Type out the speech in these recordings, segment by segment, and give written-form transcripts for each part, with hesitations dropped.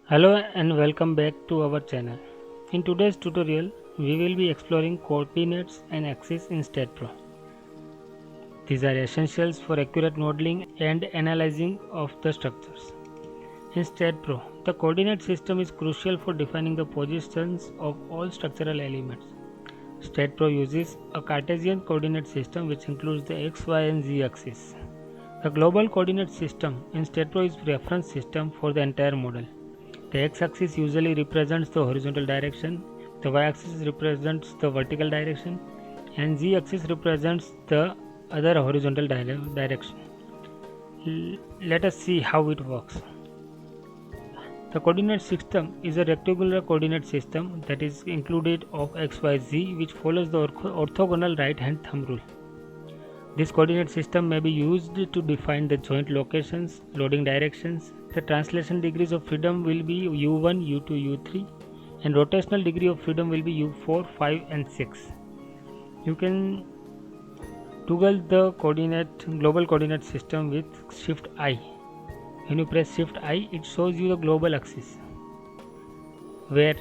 Hello and welcome back to our channel. In today's tutorial, we will be exploring coordinates and axes in STAAD. These are essentials for accurate modeling and analyzing of the structures. In STAAD, the coordinate system is crucial for defining the positions of all structural elements. STAAD uses a Cartesian coordinate system which includes the x, y and z axes. The global coordinate system in STAAD is reference system for the entire model. The x-axis usually represents the horizontal direction, the y-axis represents the vertical direction, and z-axis represents the other horizontal direction. Let us see how it works. The coordinate system is a rectangular coordinate system that is included of x, y, z, which follows the orthogonal right-hand thumb rule. This coordinate system may be used to define the joint locations, loading directions. The translation degrees of freedom will be u1, u2, u3, and rotational degree of freedom will be u4, 5 and 6. You can toggle the global coordinate system with Shift I. When you press Shift I, it shows you the global axis, where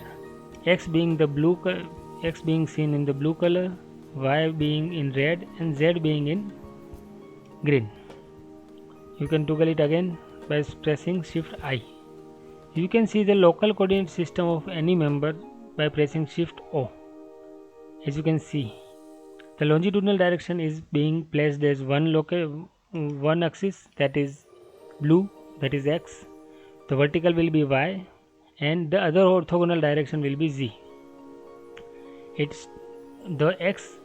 x being seen in the blue color, y being in red and z being in green. You can toggle it again by pressing Shift I. You can see the local coordinate system of any member by pressing Shift O. As you can see, the longitudinal direction is being placed as one axis, that is blue, that is x. The vertical will be y and the other orthogonal direction will be z. The x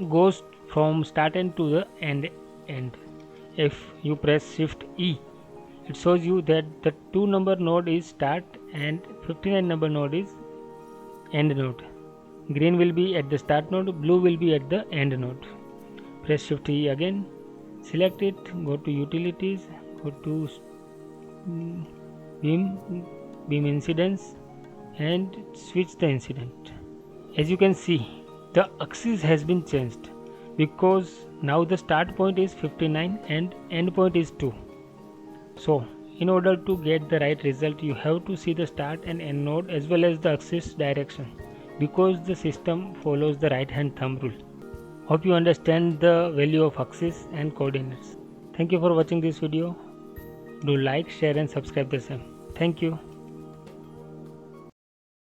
goes from start end to the end. If you press Shift E, it shows you that the 2 number node is start and 59 number node is end node. Green will be at the start node, blue will be at the end node. Press Shift E again, select it, go to utilities, go to beam incidence and switch the incident. As you can see, the axis has been changed because now the start point is 59 and end point is 2. So in order to get the right result, you have to see the start and end node as well as the axis direction, because the system follows the right hand thumb rule. Hope you understand the value of axis and coordinates. Thank you for watching this video. Do like, share and subscribe the same. Thank you.